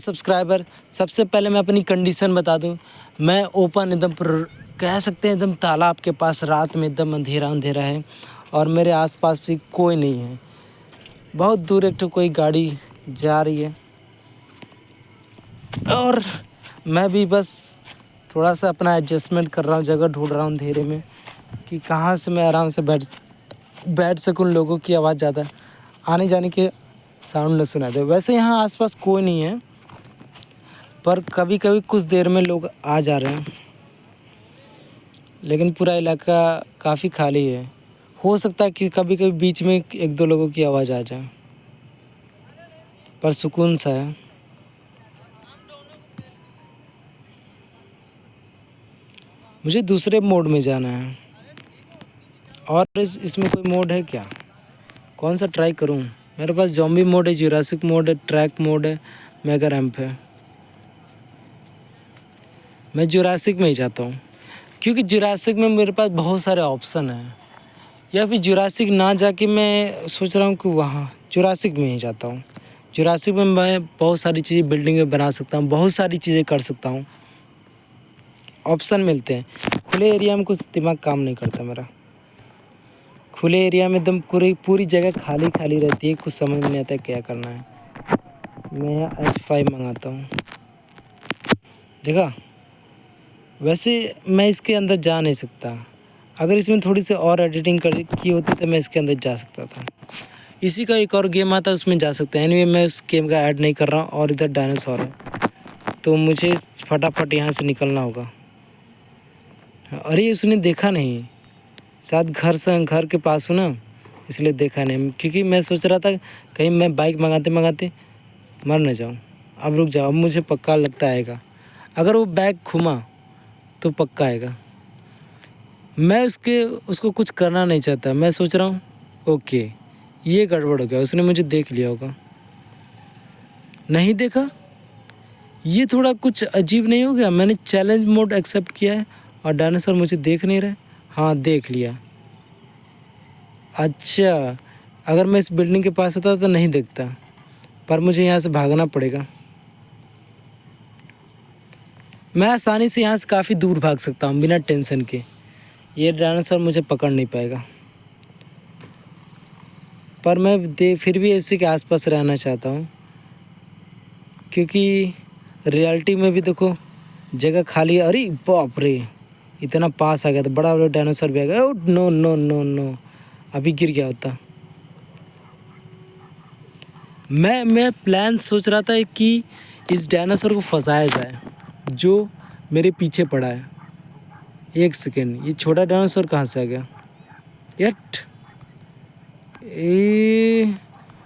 Subscriber, सबसे पहले मैं अपनी कंडीशन बता दूं। मैं ओपन एकदम कह सकते हैं एकदम तालाब के पास, रात में एकदम अंधेरा अंधेरा है और मेरे आसपास भी कोई नहीं है। बहुत दूर एक तो कोई गाड़ी जा रही है और मैं भी बस थोड़ा सा अपना एडजस्टमेंट कर रहा हूँ, जगह ढूंढ रहा हूँ अंधेरे में कि कहाँ से मैं आराम से बैठ सकूँ। लोगों की आवाज़ ज़्यादा आने जाने के साउंड न सुना दे। वैसे यहाँ आसपास कोई नहीं है, पर कभी कभी कुछ देर में लोग आ जा रहे हैं, लेकिन पूरा इलाका काफ़ी खाली है। हो सकता है कि कभी कभी बीच में एक दो लोगों की आवाज़ आ जाए, पर सुकून सा है। मुझे दूसरे मोड में जाना है। और इसमें कोई मोड है क्या? कौन सा ट्राई करूं? मेरे पास जॉम्बी मोड है, जुरासिक मोड है, ट्रैक मोड है, मेगा रैंप है। मैं जुरासिक में ही जाता हूँ, क्योंकि जुरासिक में मेरे पास बहुत सारे ऑप्शन हैं। या फिर जुरासिक ना जाके मैं सोच रहा हूँ कि वहाँ जुरासिक में ही जाता हूँ। जुरासिक में मैं बहुत सारी चीज़ें, बिल्डिंगें बना सकता हूँ, बहुत सारी चीज़ें कर सकता हूँ। ऑप्शन मिलते हैं। खुले एरिया में कुछ दिमाग काम नहीं करता मेरा। खुले एरिया में एकदम पूरी जगह खाली खाली रहती है, कुछ समझ नहीं आता क्या करना है। मैं यहाँ H5 मंगाता हूँ। देखा, वैसे मैं इसके अंदर जा नहीं सकता। अगर इसमें थोड़ी सी और एडिटिंग की होती तो मैं इसके अंदर जा सकता था। इसी का एक और गेम आता है, उसमें जा सकते हैं। एनीवे, मैं उस गेम का ऐड नहीं कर रहा हूँ। और इधर डायनासोर है, तो मुझे फटाफट यहाँ से निकलना होगा। अरे उसने देखा नहीं, शायद घर के पास हूँ ना, इसलिए देखा नहीं। क्योंकि मैं सोच रहा था कहीं मैं बाइक मंगाते मंगाते मर न जाऊँ। अब रुक जाओ, अब मुझे पक्का लगता आएगा। अगर वो बैग घुमा तो पक्का आएगा। मैं उसको कुछ करना नहीं चाहता। मैं सोच रहा हूँ ओके, ये गड़बड़ हो गया, उसने मुझे देख लिया होगा। नहीं देखा, ये थोड़ा कुछ अजीब नहीं हो गया? मैंने चैलेंज मोड एक्सेप्ट किया है और डायनासोर मुझे देख नहीं रहे। हाँ, देख लिया। अच्छा, अगर मैं इस बिल्डिंग के पास होता तो नहीं देखता, पर मुझे यहाँ से भागना पड़ेगा। मैं आसानी से यहाँ से काफ़ी दूर भाग सकता हूँ बिना टेंशन के। ये डायनासोर मुझे पकड़ नहीं पाएगा, पर मैं फिर भी इसी के आसपास रहना चाहता हूँ, क्योंकि रियलिटी में भी देखो जगह खाली है। अरे बाप रे, इतना पास आ गया था, बड़ा बड़ा डायनासोर भी आ गया। नो नो नो नो, अभी गिर गया होता। मैं प्लान सोच रहा था कि इस डायनासोर को फंसाया जाए जो मेरे पीछे पड़ा है। एक सेकेंड, ये छोटा डायनासोर कहाँ से आ गया? यट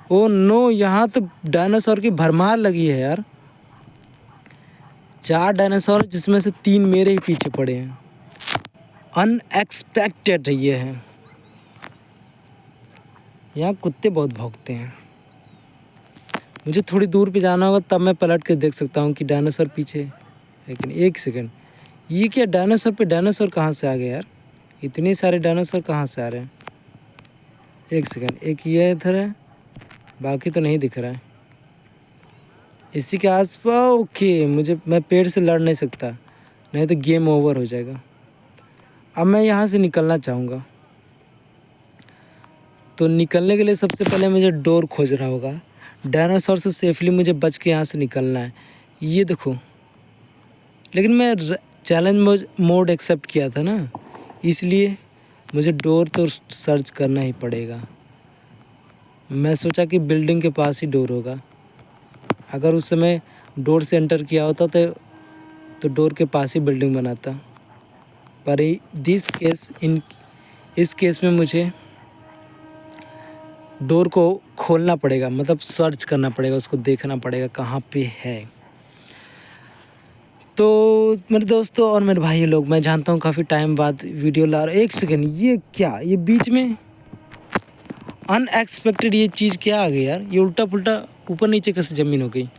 ओ नो, यहाँ तो डायनासोर की भरमार लगी है यार। 4 डायनासोर जिसमें से 3 मेरे ही पीछे पड़े हैं। अनएक्सपेक्टेड ये है। यहाँ कुत्ते बहुत भौंकते हैं। मुझे थोड़ी दूर पे जाना होगा, तब मैं पलट के देख सकता हूँ कि डायनासोर पीछे है। लेकिन एक सेकेंड, ये क्या डायनासोर पे डायनासोर कहाँ से आ गए यार? इतने सारे डायनासोर कहाँ से आ रहे हैं? एक सेकेंड, एक ये इधर है, बाकी तो नहीं दिख रहा है। इसी के आसपास ओके, मैं पेड़ से लड़ नहीं सकता, नहीं तो गेम ओवर हो जाएगा। अब मैं यहाँ से निकलना चाहूँगा, तो निकलने के लिए सबसे पहले मुझे डोर खोजना होगा। डायनासोर से सेफली मुझे बच के यहाँ से निकलना है। ये देखो, लेकिन मैं चैलेंज मोड एक्सेप्ट किया था ना, इसलिए मुझे डोर तो सर्च करना ही पड़ेगा। मैं सोचा कि बिल्डिंग के पास ही डोर होगा। अगर उस समय डोर से एंटर किया होता तो डोर के पास ही बिल्डिंग बनाता। पर इस केस में मुझे डोर को खोलना पड़ेगा, मतलब सर्च करना पड़ेगा, उसको देखना पड़ेगा कहाँ पे है। तो मेरे दोस्तों और मेरे भाई लोग, मैं जानता हूँ काफ़ी टाइम बाद वीडियो ला रहा। एक सेकेंड, ये क्या, ये बीच में अनएक्सपेक्टेड ये चीज़ क्या आ गई यार? ये उल्टा पुल्टा ऊपर नीचे कैसे ज़मीन हो गई?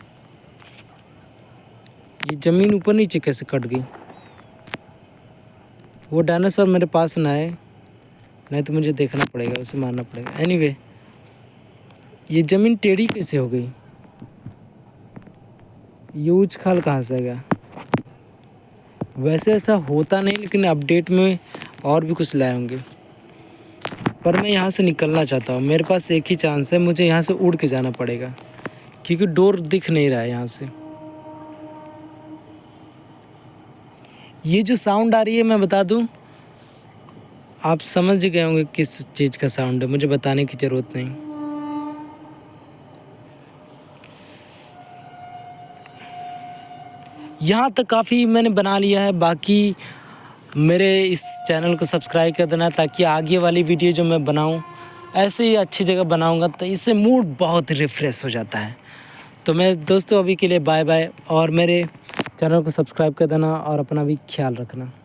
ये ज़मीन ऊपर नीचे कैसे कट गई? वो डायनासोर मेरे पास ना आए, नहीं तो मुझे देखना पड़ेगा, उसे मारना पड़ेगा। एनीवे, ये ज़मीन टेढ़ी कैसे हो गई? यूज खाल कहाँ से आ गया? वैसे ऐसा होता नहीं, लेकिन अपडेट में और भी कुछ लाए होंगे। पर मैं यहाँ से निकलना चाहता हूँ। मेरे पास एक ही चांस है, मुझे यहाँ से उड़ के जाना पड़ेगा, क्योंकि डोर दिख नहीं रहा है यहाँ से। ये जो साउंड आ रही है, मैं बता दूँ, आप समझ गए होंगे किस चीज़ का साउंड है, मुझे बताने की ज़रूरत नहीं। यहाँ तक काफ़ी मैंने बना लिया है, बाकी मेरे इस चैनल को सब्सक्राइब कर देना, ताकि आगे वाली वीडियो जो मैं बनाऊँ ऐसे ही अच्छी जगह बनाऊँगा, तो इससे मूड बहुत रिफ़्रेश हो जाता है। तो मैं दोस्तों अभी के लिए बाय बाय, और मेरे चैनल को सब्सक्राइब कर देना और अपना भी ख्याल रखना।